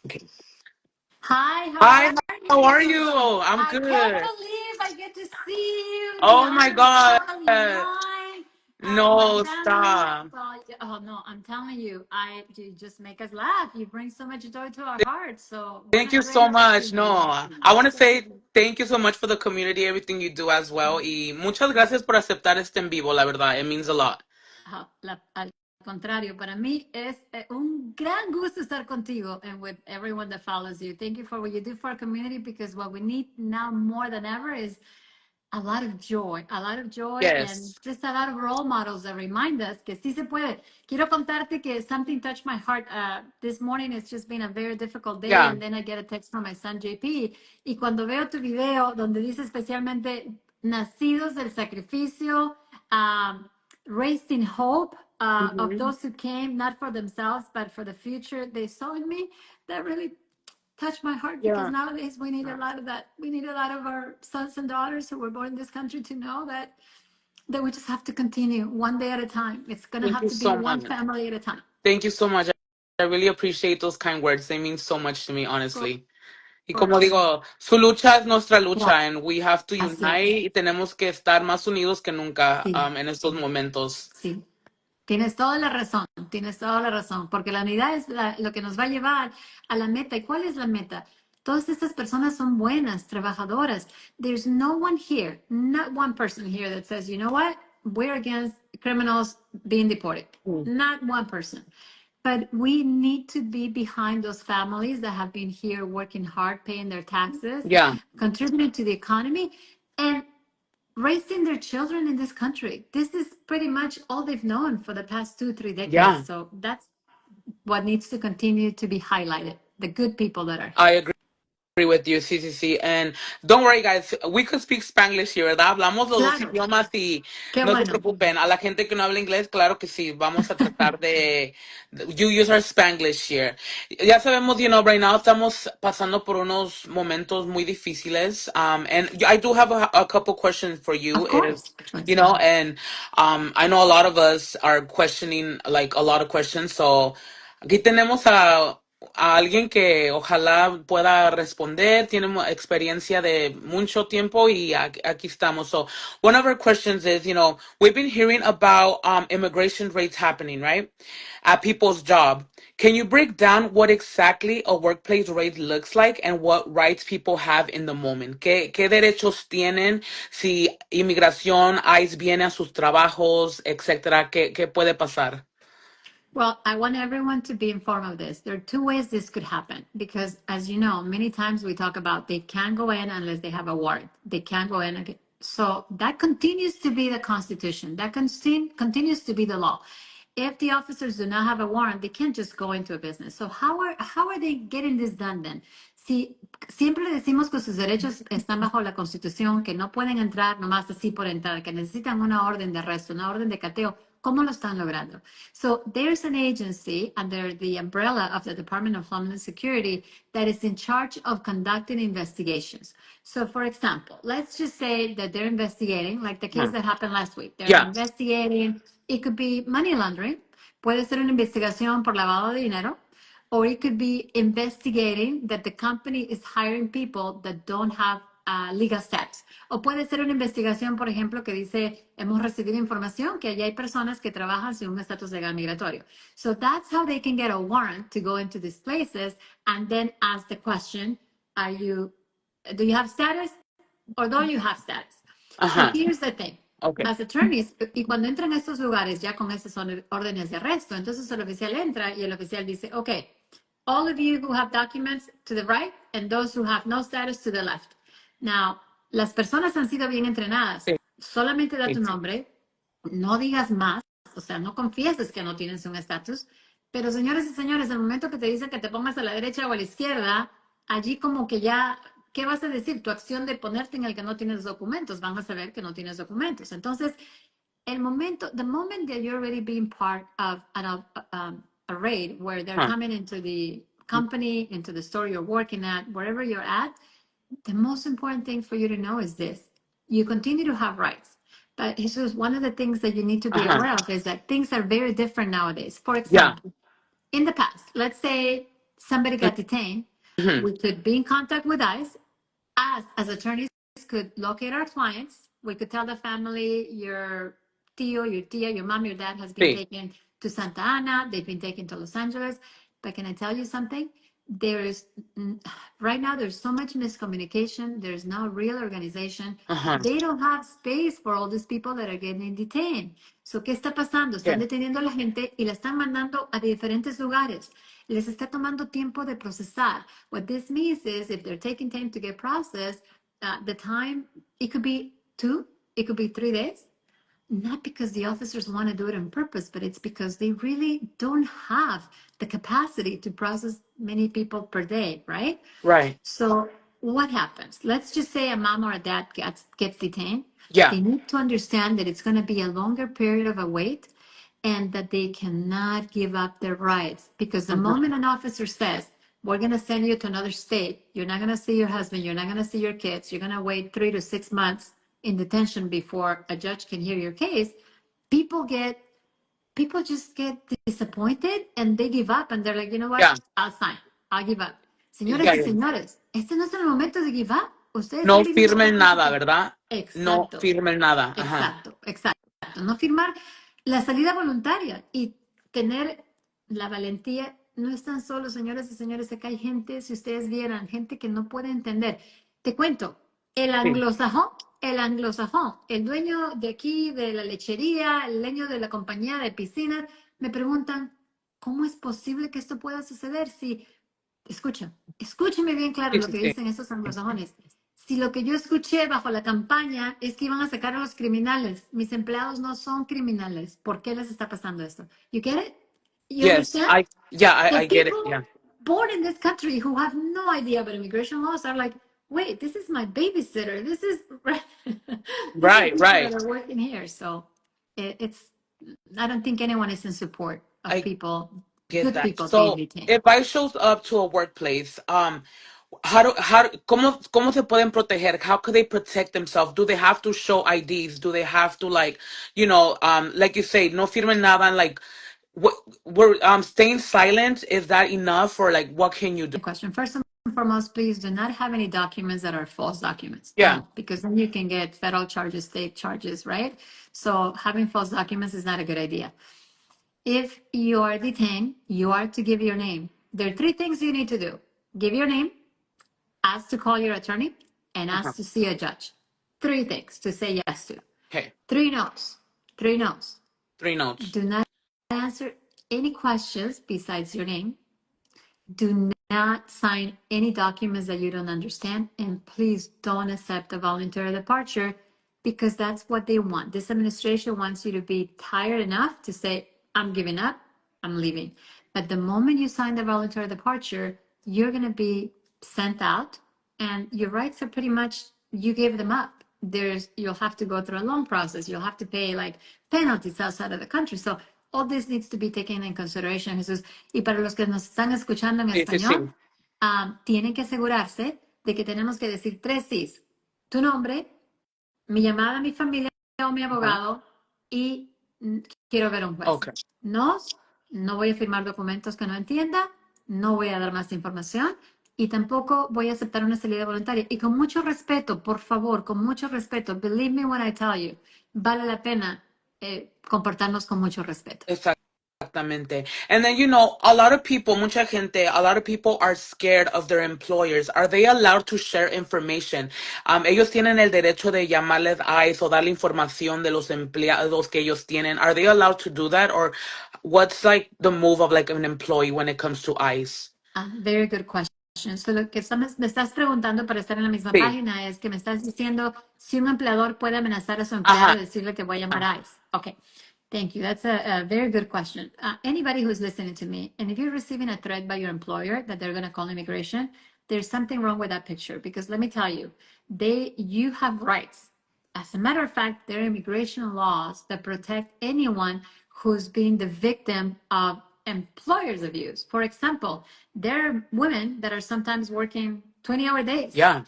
Okay. Hi, how Hi, are how are you? you? I'm I can't good. believe I get to see you. The Oh my honor is God. totally mine. My No, family. stop. Well, oh no, I'm telling you, you just make us laugh. You bring so much joy to our hearts. So what Thank a you so great much. No, opportunity. I want to say thank you so much for the community, everything you do as well. Y muchas gracias por aceptar este en vivo, la verdad. It means a lot. Al contrario, para mí es un gran gusto estar contigo and with everyone that follows you. Thank you for what you do for our community because what we need now more than ever is a lot of joy and Yes. just a lot of role models that remind us que sí se puede. Quiero contarte que something touched my heart. This morning it's just been a very difficult day Yeah. and then I get a text from my son JP y cuando veo tu video donde dice especialmente nacidos del sacrificio, raised in hope of Mhm. those who came not for themselves but for the future they saw in me, that really touched my heart because Yeah. nowadays we need a lot of that. We need a lot of our sons and daughters who were born in this country to know that we just have to continue one day at a time. It's gonna Thank have you to be so one much. family at a time. Thank you so much. I really appreciate those kind words. They mean so much to me, Of honestly. Y como course. digo, su lucha es nuestra lucha, and we have to Gracias. unite y tenemos que estar más unidos que nunca Sí, en estos momentos. sí. Tienes toda la razón, porque la unidad es lo que nos va a llevar a la meta. ¿Y cuál es la meta? Todas estas personas son buenas, trabajadoras. There's no one here, not one person here that says, you know what, we're against criminals being deported. Mm. Not one person. But we need to be behind those families that have been here working hard, paying their taxes, Yeah, contributing to the economy. And raising their children in this country. This is pretty much all they've known for the past 2-3 decades. yeah. So that's what needs to continue to be highlighted. The good people that are I here. agree with you, sí, sí, sí. And don't worry, guys, we could speak Spanglish here, ¿verdad? Hablamos los dos Claro, idiomas y qué no se bueno. preocupen. A la gente que no habla inglés, claro que sí, vamos a tratar you use our Spanglish here. Ya sabemos, right now estamos pasando por unos momentos muy difíciles. And I do have a couple questions for you. Of course. And I know a lot of us are questioning, like, a lot of questions. So aquí tenemos a alguien que ojalá pueda responder, tiene experiencia de mucho tiempo y aquí estamos. So one of our questions is, we've been hearing about immigration rates happening, right? At people's job. Can you break down what exactly a workplace rate looks like and what rights people have in the moment? ¿Qué derechos tienen si inmigración, ICE viene a sus trabajos, etcétera? ¿Qué puede pasar? Well, I want everyone to be informed of this. There are two ways this could happen because, as you know, many times we talk about they can't go in unless they have a warrant. They can't go in. So that continues to be the Constitution. That continues to be the law. If the officers do not have a warrant, they can't just go into a business. So how are they getting this done then? Si siempre le decimos que sus derechos están bajo la Constitución, que no pueden entrar nomás así por entrar, que necesitan una orden de arresto, una orden de cateo, ¿cómo lo están logrando? So there's an agency under the umbrella of the Department of Homeland Security that is in charge of conducting investigations. So for example, let's just say that they're investigating, like the case that happened last week. They're Yeah. investigating, it could be money laundering, puede ser una investigación por lavado de dinero, or it could be investigating that the company is hiring people that don't have legal status. O puede ser una investigación, por ejemplo, que dice, hemos recibido información que allá hay personas que trabajan sin un estatus legal migratorio. So that's how they can get a warrant to go into these places and then ask the question, do you have status or don't you have status? So Ajá. here's the thing. Okay. As attorneys, y cuando entran a estos lugares ya con esas órdenes de arresto, entonces el oficial entra y el oficial dice, okay, all of you who have documents to the right and those who have no status to the left. Now, las personas han sido bien entrenadas. Sí. Solamente da tu nombre, no digas más, o sea, no confieses que no tienes un estatus. Pero señores y señores, el momento que te dicen que te pongas a la derecha o a la izquierda, allí como que ya, ¿qué vas a decir? Tu acción de ponerte en el que no tienes documentos, van a saber que no tienes documentos. Entonces, the moment that you're already being part of a raid where they're coming into the company, into the store you're working at, wherever you're at, the most important thing for you to know is this. You continue to have rights. But Jesus, one of the things that you need to be aware of is that things are very different nowadays. For Yeah. example, in the past, let's say somebody got detained, we could be in contact with ICE. Us, as attorneys, could locate our clients. We could tell the family, your tío, your tia, your mom, your dad has been Sí. taken to Santa Ana. They've been taken to Los Angeles. But can I tell you something? There's right now, there's so much miscommunication. There's no real organization. They don't have space for all these people that are getting detained. So, ¿qué está pasando? Están deteniendo a la gente y la están mandando a diferentes lugares. Les está tomando tiempo de procesar. What this means is if they're taking time to get processed, the time, it could be 2, it could be 3 days. Not because the officers want to do it on purpose, but it's because they really don't have the capacity to process many people per day, right? Right. So what happens? Let's just say a mom or a dad gets detained. Yeah. They need to understand that it's going to be a longer period of a wait and that they cannot give up their rights. Because the moment an officer says, we're going to send you to another state, you're not going to see your husband, you're not going to see your kids, you're going to wait 3 to 6 months in detention before a judge can hear your case, people just get disappointed and they give up and they're like, you know what, I'll sign, I'll give up. Señores y señores, este no es el momento de give up. Ustedes No están viviendo firmen una nada, situación. ¿verdad? No Exacto, firmen nada. exacto, exacto. No firmar la salida voluntaria y tener la valentía. No están solos, señores y señores. Acá hay gente, si ustedes vieran, gente que no puede entender. Te cuento, el anglosajón, el dueño de aquí, de la lechería, el dueño de la compañía de piscinas, me preguntan, ¿cómo es posible que esto pueda suceder? Si, escúchame bien claro lo que dicen esos anglosajones. Si lo que yo escuché bajo la campaña es que iban a sacar a los criminales, mis empleados no son criminales. ¿Por qué les está pasando esto? You get it? You understand? I The get it. people Yeah. born in this country who have no idea about immigration laws are like, wait, this is my babysitter. This is these are people that are working here. So it's I don't think anyone is in support of people, Get good that. people being So detained. if I shows up to a workplace, cómo se pueden proteger? How could they protect themselves? Do they have to show IDs? Do they have to like you say, no firmen nada and like we're staying silent, is that enough or like what can you do? Question. First and foremost, please do not have any documents that are false documents. Yeah. Don't, because then you can get federal charges, state charges, right? So having false documents is not a good idea. If you are detained, you are to give your name. There are 3 things you need to do. Give your name, ask to call your attorney, and ask to see a judge. 3 things to say yes to. Okay. 3 no's. 3 no's. 3 notes. Do not answer any questions besides your name. Do not sign any documents that you don't understand. And please don't accept a voluntary departure because that's what they want. This administration wants you to be tired enough to say, I'm giving up, I'm leaving. But the moment you sign the voluntary departure, you're going to be sent out and your rights are pretty much, you gave them up. You'll have to go through a long process. You'll have to pay like penalties outside of the country. So all this needs to be taken in consideration, Jesús. Y para los que nos están escuchando en español, tienen que asegurarse de que tenemos que decir 3 sís. Tu nombre, mi llamada a mi familia o mi abogado y quiero ver un juez. Okay. No voy a firmar documentos que no entienda, no voy a dar más información y tampoco voy a aceptar una salida voluntaria. Y con mucho respeto, por favor, con mucho respeto, believe me when I tell you, vale la pena comportarnos con mucho respeto. Exactamente. And then, a lot of people, mucha gente, a lot of people are scared of their employers. Are they allowed to share information? Ellos tienen el derecho de llamarles ICE o darle información de los empleados que ellos tienen. Are they allowed to do that? Or what's like the move of like an employee when it comes to ICE? Very good question. So, lo que me estás preguntando para estar en la misma página es que me estás diciendo si un empleador puede amenazar a su empleado y decirle que voy a llamar a ICE. Okay. Thank you. That's a very good question. Anybody who's listening to me, and if you're receiving a threat by your employer that they're going to call immigration, there's something wrong with that picture because let me tell you, you have rights. As a matter of fact, there are immigration laws that protect anyone who's been the victim of employers' abuse. For example, there are women that are sometimes working 20-hour days. Yeah.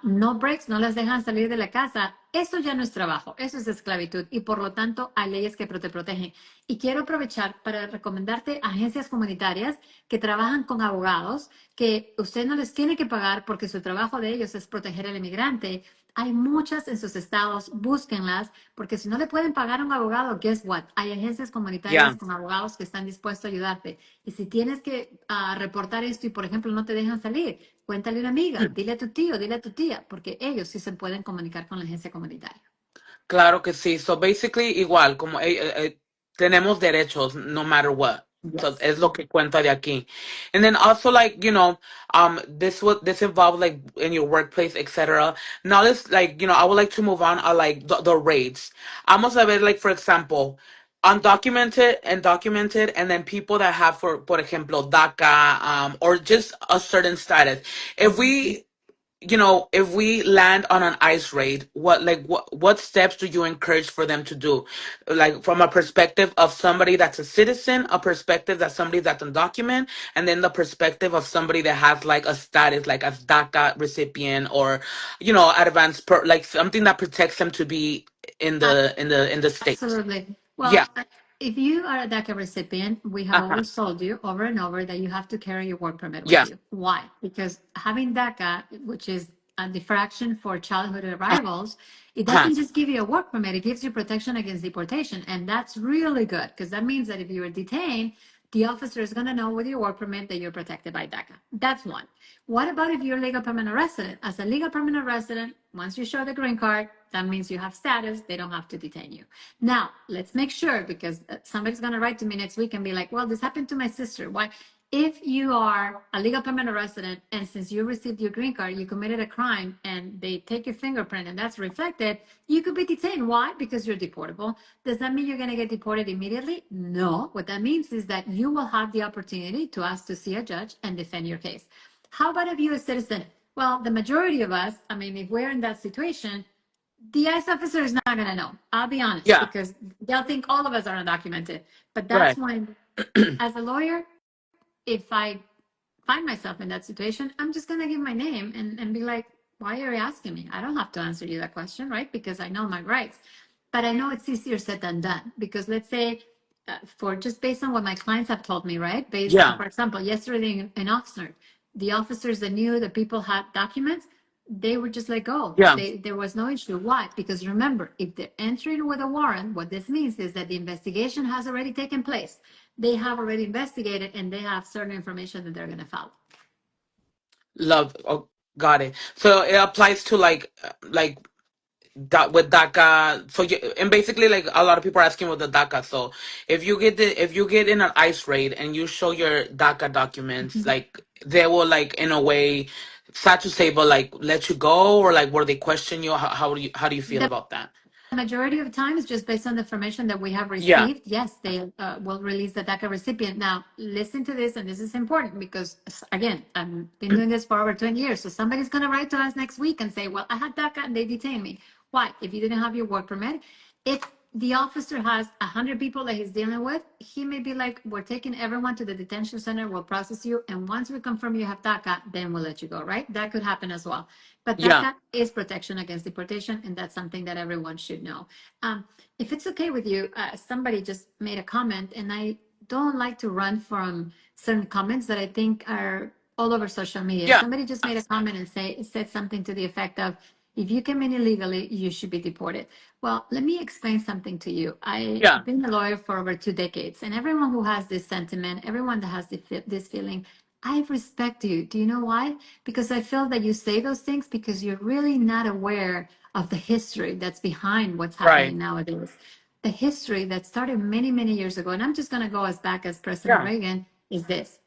no breaks, no las dejan salir de la casa, eso ya no es trabajo, eso es esclavitud y por lo tanto hay leyes que te protegen. Y quiero aprovechar para recomendarte agencias comunitarias que trabajan con abogados, que usted no les tiene que pagar porque su trabajo de ellos es proteger al inmigrante. Hay muchas en sus estados, búsquenlas, porque si no le pueden pagar a un abogado, guess what? Hay agencias comunitarias Yeah. con abogados que están dispuestos a ayudarte. Y si tienes que reportar esto y, por ejemplo, no te dejan salir, cuéntale a una amiga, dile a tu tío, dile a tu tía, porque ellos sí se pueden comunicar con la agencia comunitaria. Claro que sí. So basically, igual, como tenemos derechos no matter what. So Yes. es lo que cuenta de aquí. And then also like, this involved like in your workplace, etc. Now let's like, I would like to move on like the rates. Vamos a ver like, for example, undocumented and documented, and then people that have por ejemplo, DACA, or just a certain status. If we if we land on an ICE raid, what steps do you encourage for them to do? Like from a perspective of somebody that's a citizen, a perspective that somebody that's undocumented, and then the perspective of somebody that has like a status, like a DACA recipient or, advanced like something that protects them to be in the states. Absolutely. Yeah. Well, if you are a DACA recipient, we have Uh-huh. always told you over and over that you have to carry your work permit with Yeah. you. Why? Because having DACA, which is a diffraction for childhood arrivals, it Uh-huh. doesn't just give you a work permit, it gives you protection against deportation. And that's really good because that means that if you are detained, the officer is going to know with your work permit that you're protected by DACA. That's one. What about if you're a legal permanent resident? As a legal permanent resident, once you show the green card, that means you have status, they don't have to detain you. Now, let's make sure, because somebody's going to write to me next week and be like, well, this happened to my sister. Why? If you are a legal permanent resident and since you received your green card, you committed a crime and they take your fingerprint and that's reflected, you could be detained. Why? Because you're deportable. Does that mean you're going to get deported immediately? No. What that means is that you will have the opportunity to ask to see a judge and defend your case. How about a U.S. citizen? Well, the majority of us, I mean, if we're in that situation, the ICE officer is not going to know. I'll be honest, Yeah. because they'll think all of us are undocumented. But that's Right. when, as a lawyer, if I find myself in that situation, I'm just going to give my name and be like, why are you asking me? I don't have to answer you that question, right? Because I know my rights. But I know it's easier said than done. Because let's say, for just based on what my clients have told me, right? Based on, Yeah. for example, yesterday in Oxnard, the officers that knew that people had documents, they were just let go. Yeah. There was no issue. Why? Because remember, if they're entering with a warrant, what this means is that the investigation has already taken place. They have already investigated and they have certain information that they're going to follow. Love. Oh, got it. So it applies to like that with DACA. So and basically like a lot of people are asking with the DACA. So if you get in an ICE raid and you show your DACA documents, like they will like in a way, sad to say, but like let you go, or like where they question you. How do you feel The about that? majority of times, just based on the information that we have Yeah. received, yes, they will release the DACA recipient. Now, listen to this, and this is important because, again, I've been doing this for over 20 years. So somebody's going to write to us next week and say, well, I had DACA and they detained me. Why? If you didn't have your work permit, if the officer has 100 people that he's dealing with, he may be like, we're taking everyone to the detention center, we'll process you, and once we confirm you have DACA, then we'll let you go, right? That could happen as well. But Yeah. DACA is protection against deportation, and that's something that everyone should know. If it's okay with you, somebody just made a comment, and I don't like to run from certain comments that I think are all over social media. Yeah. Somebody just made a comment and said something to the effect of, if you came in illegally, you should be deported. Well, let me explain something to you. I've Yeah. been a lawyer for over 2 decades, and everyone who has this sentiment, everyone that has this feeling, I respect you. Do you know why? Because I feel that you say those things because you're really not aware of the history that's behind what's Right. happening nowadays. The history that started many, many years ago, and I'm just going to go as back as President Yeah. Reagan, is this.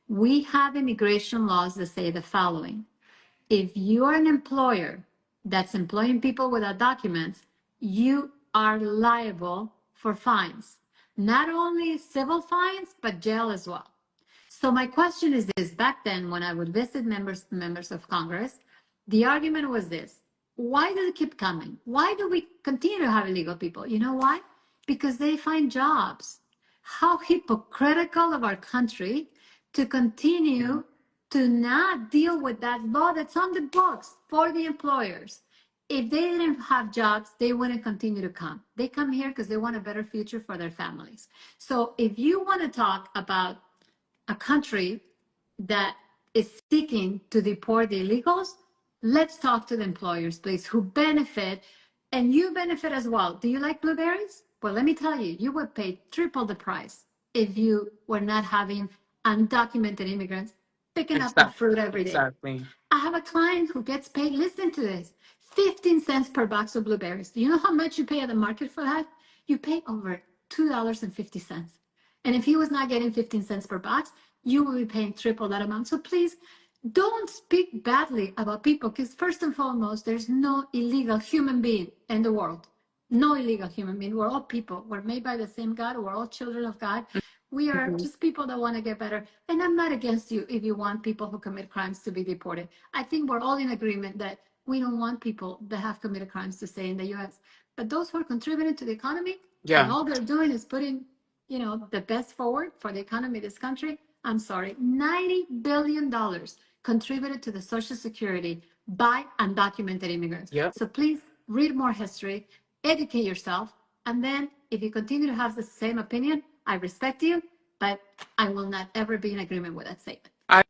We have immigration laws that say the following. If you are an employer that's employing people without documents, you are liable for fines. Not only civil fines, but jail as well. So my question is this, back then when I would visit members of Congress, the argument was this. Why do they keep coming? Why do we continue to have illegal people? You know why? Because they find jobs. How hypocritical of our country to continue to not deal with that law that's on the books for the employers. If they didn't have jobs, they wouldn't continue to come. They come here because they want a better future for their families. So if you want to talk about a country that is seeking to deport the illegals, let's talk to the employers, please, who benefit, and you benefit as well. Do you like blueberries? Well, let me tell you, you would pay triple the price if you were not having undocumented immigrants picking up the fruit every day. Exactly. I have a client who gets paid, listen to this, 15 cents per box of blueberries. Do you know how much you pay at the market for that? You pay over $2.50. And if he was not getting 15 cents per box, you will be paying triple that amount. So please don't speak badly about people, because first and foremost, there's no illegal human being in the world. No illegal human being. We're all people. We're made by the same God. We're all children of God. We are just people that want to get better. And I'm not against you if you want people who commit crimes to be deported. I think we're all in agreement that we don't want people that have committed crimes to stay in the US. But those who are contributing to the economy, and all they're doing is putting, the best forward for the economy of this country. I'm sorry, $90 billion contributed to the Social Security by undocumented immigrants. Yep. So please read more history, educate yourself, and then if you continue to have the same opinion, I respect you, but I will not ever be in agreement with that statement. I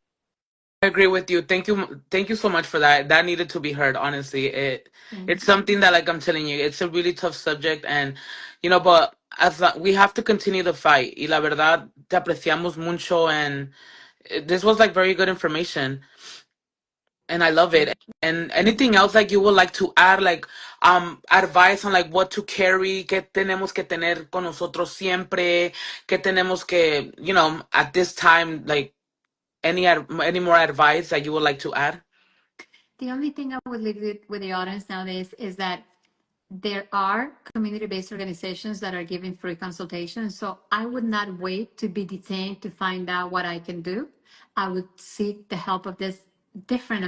agree with you. Thank you so much for that. That needed to be heard, honestly. It's something that, like I'm telling you, it's a really tough subject, and but we have to continue the fight. Y la verdad, te apreciamos mucho, and this was like very good information, and I love it. And anything else like you would like to add, like advice on like what to carry, qué tenemos que tener con nosotros siempre, qué tenemos que, at this time, like any more advice that you would like to add? The only thing I would leave with the audience nowadays is that there are community-based organizations that are giving free consultations. So I would not wait to be detained to find out what I can do. I would seek the help of this different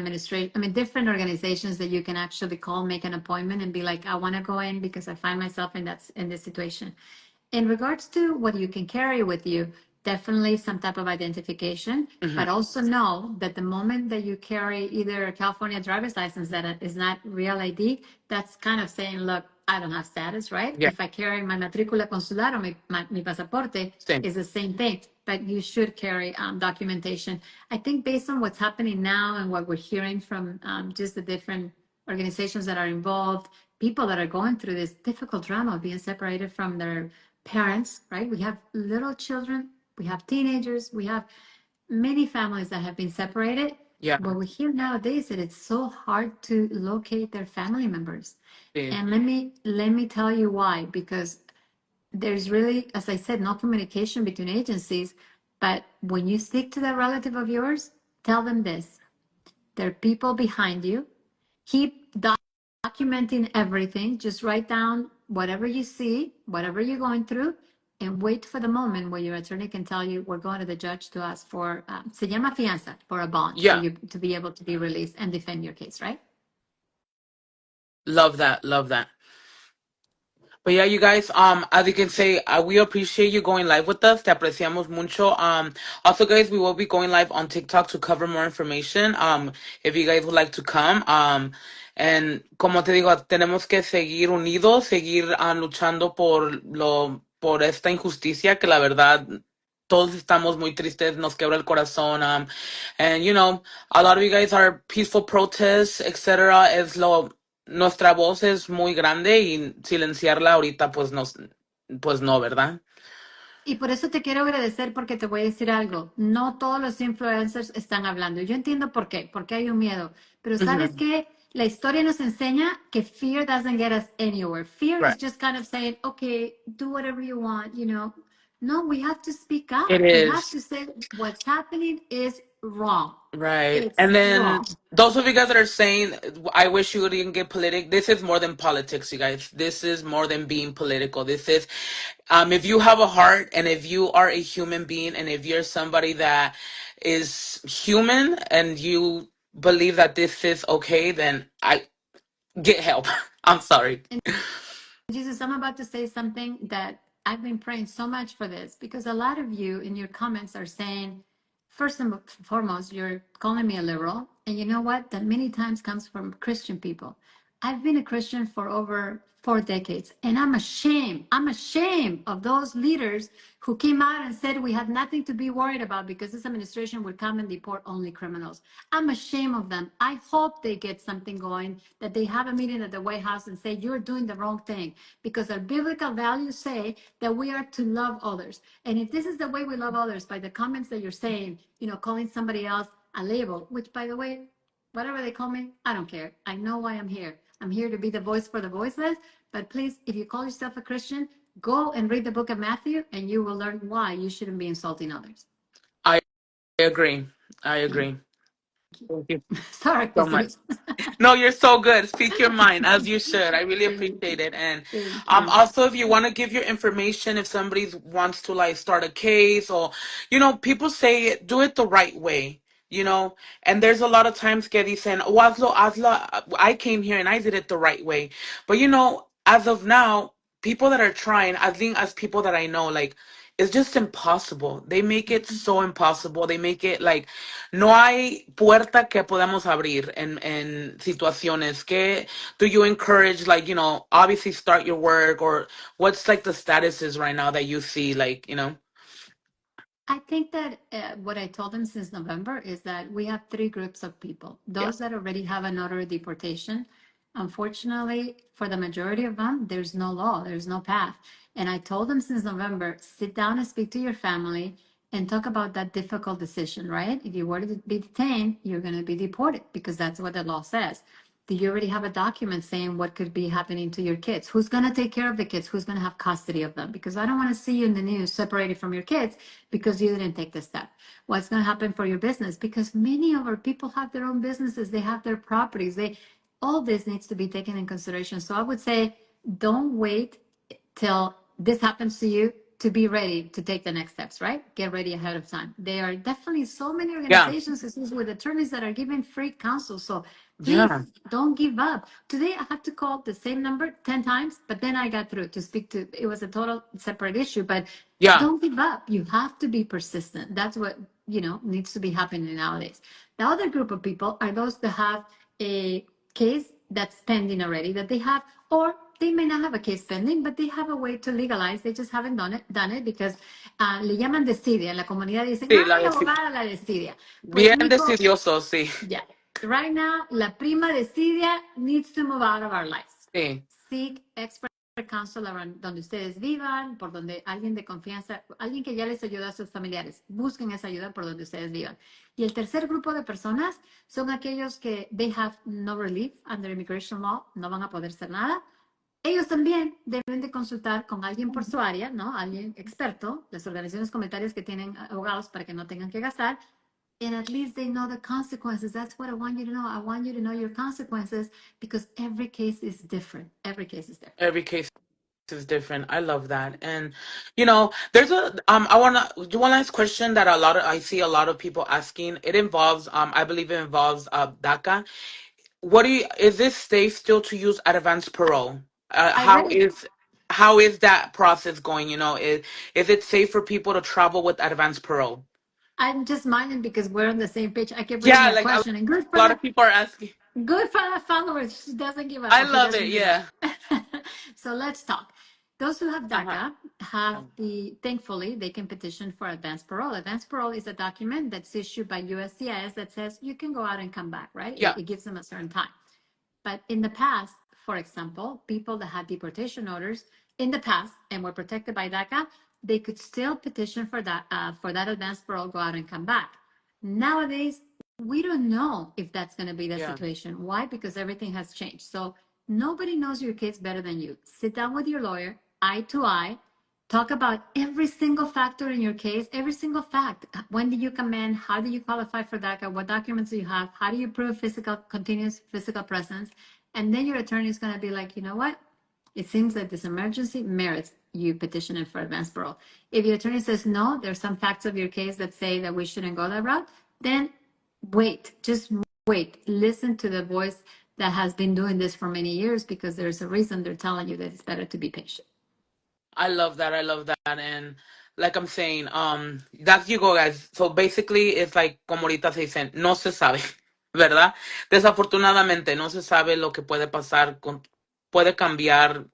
different organizations that you can actually call, make an appointment, and be like, I want to go in because I find myself in this situation. In regards to what you can carry with you, definitely some type of identification, but also know that the moment that you carry either a California driver's license that is not real ID, that's kind of saying, look, I don't have status, right? Yeah. If I carry my matrícula consular or mi pasaporte, Same. is the same thing, but you should carry documentation. I think based on what's happening now and what we're hearing from just the different organizations that are involved, people that are going through this difficult drama of being separated from their parents, right? We have little children, we have teenagers, we have many families that have been separated. Yeah. What we hear nowadays that it's so hard to locate their family members. Yeah. And let me tell you why, because there's really, as I said, no communication between agencies. But when you speak to that relative of yours, tell them this: there are people behind you. Keep documenting everything. Just write down whatever you see, whatever you're going through, and wait for the moment where your attorney can tell you, we're going to the judge to ask for, se llama fianza, for a bond, for you to be able to be released and defend your case, right? Love that. Love that. But yeah, you guys, as you can say, we appreciate you going live with us. Te apreciamos mucho. Also, guys, we will be going live on TikTok to cover more information. If you guys would like to come. And como te digo, tenemos que seguir unidos, seguir luchando por esta injusticia que la verdad todos estamos muy tristes, nos quebra el corazón. And a lot of you guys are peaceful protests, etc. Nuestra voz es muy grande y silenciarla ahorita pues no, ¿verdad? Y por eso te quiero agradecer, porque te voy a decir algo. No todos los influencers están hablando. Yo entiendo por qué, porque hay un miedo. Pero ¿sabes qué? La historia nos enseña que fear doesn't get us anywhere. Fear is just kind of saying, okay, do whatever you want, No, we have to speak up. We have to say what's happening is wrong. Right. It's and then wrong. Those of you guys that are saying, I wish you didn't get political, this is more than politics, you guys. This is more than being political. This is, if you have a heart and if you are a human being and if you're somebody that is human and you believe that this is okay, then I get help. I'm sorry. And Jesus, I'm about to say something that I've been praying so much for this, because a lot of you in your comments are saying, first and foremost, you're calling me a liberal. And you know what? That many times comes from Christian people. I've been a Christian for over 4 decades, and I'm ashamed. I'm ashamed of those leaders who came out and said we had nothing to be worried about because this administration would come and deport only criminals. I'm ashamed of them. I hope they get something going, that they have a meeting at the White House and say, you're doing the wrong thing, because our biblical values say that we are to love others. And if this is the way we love others, by the comments that you're saying, calling somebody else a label, which, by the way, whatever they call me, I don't care. I know why I'm here. I'm here to be the voice for the voiceless. But please, if you call yourself a Christian, go and read the book of Matthew, and you will learn why you shouldn't be insulting others. I agree. I agree. Thank you Sorry, so much. Jesus. No, you're so good. Speak your mind as you should. I really appreciate it. And Thank you. also, if you want to give your information, if somebody wants to like start a case, or people say do it the right way. And there's a lot of times que dicen, oh, hazlo. I came here and I did it the right way. But as of now, people that are trying, I think as people that I know, like, it's just impossible. They make it so impossible. They make it like no hay puerta que podamos abrir en situaciones. Que do you encourage, like, obviously start your work, or what's like the status is right now that you see, like. I think that what I told them since November is that we have 3 groups of people. Yeah. Those that already have an order of deportation, unfortunately, for the majority of them, there's no law, there's no path. And I told them since November, sit down and speak to your family and talk about that difficult decision, right? If you were to be detained, you're going to be deported because that's what the law says. Do you already have a document saying what could be happening to your kids? Who's going to take care of the kids? Who's going to have custody of them? Because I don't want to see you in the news separated from your kids because you didn't take the step. What's going to happen for your business? Because many of our people have their own businesses. They have their properties. All this needs to be taken in consideration. So I would say, don't wait till this happens to you to be ready to take the next steps, right? Get ready ahead of time. There are definitely so many organizations with attorneys that are giving free counsel. So please don't give up. Today I had to call the same number 10 times, but then I got through to speak to, it was a total separate issue, but don't give up. You have to be persistent. That's what, needs to be happening nowadays. The other group of people are those that have a case that's pending already, that they have, or they may not have a case pending, but they have a way to legalize. They just haven't done it because le llaman desidia. En la comunidad dicen, Sí, ay, abogada, la desidia. Pues, bien mijo, decidioso, sí. yeah. Right now, la prima desidia needs to move out of our lives. Sí. Seek expert counsel around donde ustedes vivan, por donde alguien de confianza, alguien que ya les ayuda a sus familiares. Busquen esa ayuda por donde ustedes vivan. Y el tercer grupo de personas son aquellos que they have no relief under immigration law, no van a poder hacer nada. Ellos también deben de consultar con alguien por su área, ¿no? Alguien experto, las organizaciones comunitarias que tienen abogados para que no tengan que gastar. And at least they know the consequences. That's what I want you to know. I want you to know your consequences because every case is different. Every case is different. Every case is different. I love that. And there's I wanna do one last question that I see a lot of people asking. It involves I believe it involves DACA. Is this safe still to use advanced parole? How is that process going? Is it safe for people to travel with advanced parole? I'm just minding because we're on the same page. I keep reading that Like question. And a lot of people are asking. Good for that follower. She doesn't give up. I He love doesn't it. give Yeah. up. So let's talk. Those who have Uh-huh. DACA have thankfully, they can petition for advanced parole. Advanced parole is a document that's issued by USCIS that says you can go out and come back, right? Yeah. It gives them a certain time. But in the past, for example, people that had deportation orders in the past and were protected by DACA, they could still petition for that advanced parole, go out and come back. Nowadays, we don't know if that's going to be the situation. Why? Because everything has changed. So nobody knows your case better than you. Sit down with your lawyer, eye to eye, talk about every single factor in your case, every single fact. When did you come in? How do you qualify for DACA? What documents do you have? How do you prove continuous physical presence? And then your attorney is going to be like, you know what? It seems that this emergency merits you petitioning for advanced parole. If your attorney says no, there's some facts of your case that say that we shouldn't go that route, then wait, just wait. Listen to the voice that has been doing this for many years because there's a reason they're telling you that it's better to be patient. I love that. And like I'm saying, that's you go, guys. So basically, it's like, como ahorita se dicen, no se sabe, ¿verdad? Desafortunadamente, no se sabe lo que puede pasar, puede cambiar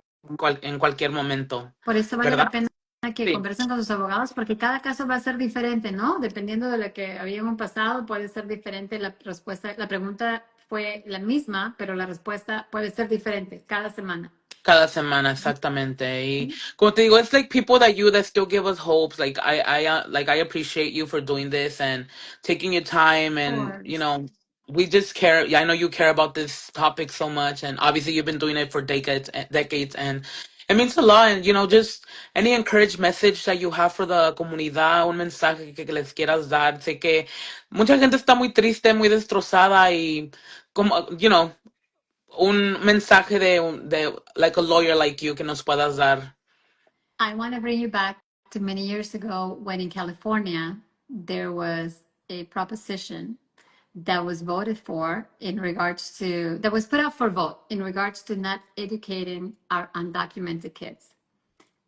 en cualquier momento, Por eso vale ¿verdad? la pena que Sí, conversen con sus abogados, porque cada caso va a ser diferente, ¿no? Dependiendo de lo que habíamos pasado, puede ser diferente la respuesta. La pregunta fue la misma, pero la respuesta puede ser diferente cada semana. cada semana, exactamente. Y como te digo, it's like people that still give us hopes. Like I appreciate you for doing this and taking your time, and Or, we just care. Yeah, I know you care about this topic so much, and obviously you've been doing it for decades, and it means a lot. And just any encouraged message that you have for the comunidad, un mensaje que les quieras dar. Sé que mucha gente está muy triste, muy destrozada y como, un mensaje de like a lawyer like you que nos puedas dar. I want to bring you back to many years ago when in California there was a proposition that was voted for in regards to, that was put up for vote in regards to not educating our undocumented kids.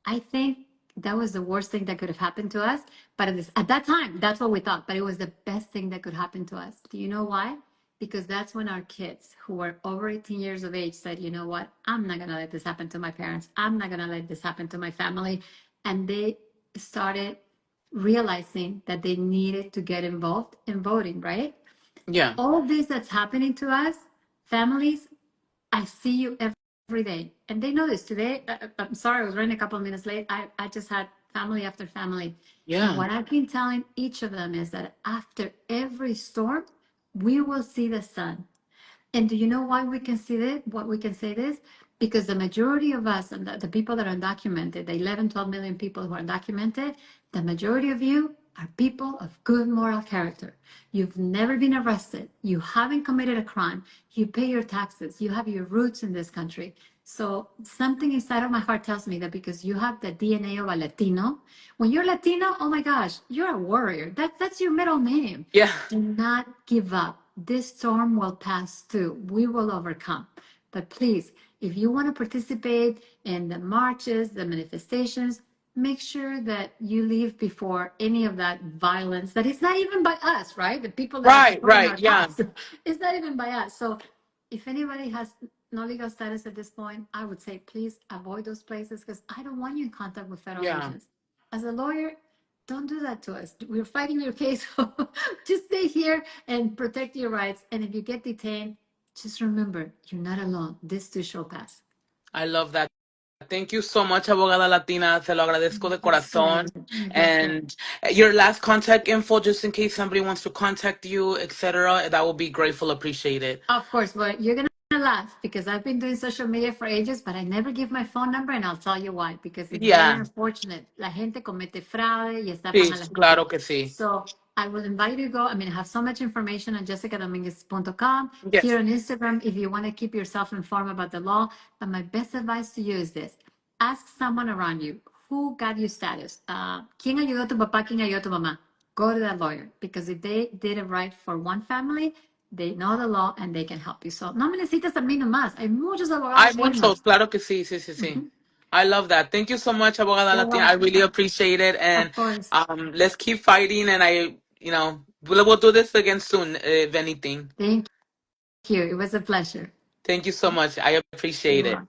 I think that was the worst thing that could have happened to us. But at that time, that's what we thought. But it was the best thing that could happen to us. Do you know why? Because that's when our kids who were over 18 years of age said, you know what? I'm not going to let this happen to my parents. I'm not going to let this happen to my family. And they started realizing that they needed to get involved in voting, right? Yeah. All this that's happening to us, families, I see you every day. And they know this. Today, I'm sorry, I was running a couple of minutes late. I just had family after family. And Yeah. what I've been telling each of them is that after every storm, we will see the sun. And do you know why we can see this? What we can say this? Because the majority of us and the people that are undocumented, the 11, 12 million people who are undocumented, the majority of you are people of good moral character. You've never been arrested. You haven't committed a crime. You pay your taxes. You have your roots in this country. So something inside of my heart tells me that because you have the DNA of a Latino, when you're Latino, oh my gosh, you're a warrior. That's your middle name. Yeah. Do not give up. This storm will pass too. We will overcome. But please, if you want to participate in the marches, the manifestations, make sure that you leave before any of that violence that is not even by us, right? The people that are supporting Right. our Yeah. cause, it's not even by us. So if anybody has no legal status at this point, I would say please avoid those places because I don't want you in contact with federal Yeah. agents. As a lawyer, don't do that to us. We're fighting your case. Just stay here and protect your rights. And if you get detained, just remember, you're not alone. This too shall pass. I love that. Thank you so much, abogada latina. Se lo agradezco de Yes, corazón. yes, sir. And your last contact info, just in case somebody wants to contact you, etc. That would be grateful, appreciated. Of course, but you're going to laugh because I've been doing social media for ages, but I never give my phone number and I'll tell you why. Because it's very Yeah. unfortunate. La gente comete fraude y estafan Sí, a la gente. claro que sí. So I will invite you to go. I mean, I have so much information on jessicadominguez.com. Yes. Here on Instagram, if you want to keep yourself informed about the law. But my best advice to you is this. Ask someone around you who got you status. ¿Quién ayudó a tu papá? ¿Quién ayudó a tu mamá? Go to that lawyer because if they did it right for one family, they know the law and they can help you. So no me necesitas a mí nomás. Hay muchos Hay abogados muchos, buenos. claro que sí, sí, sí, sí. I love that. Thank you so much, abogada You're latina. I really welcome. appreciate it. And Of course. let's keep fighting. And we'll do this again soon, if anything. Thank you. It was a pleasure. Thank you so much. I appreciate You're it. welcome.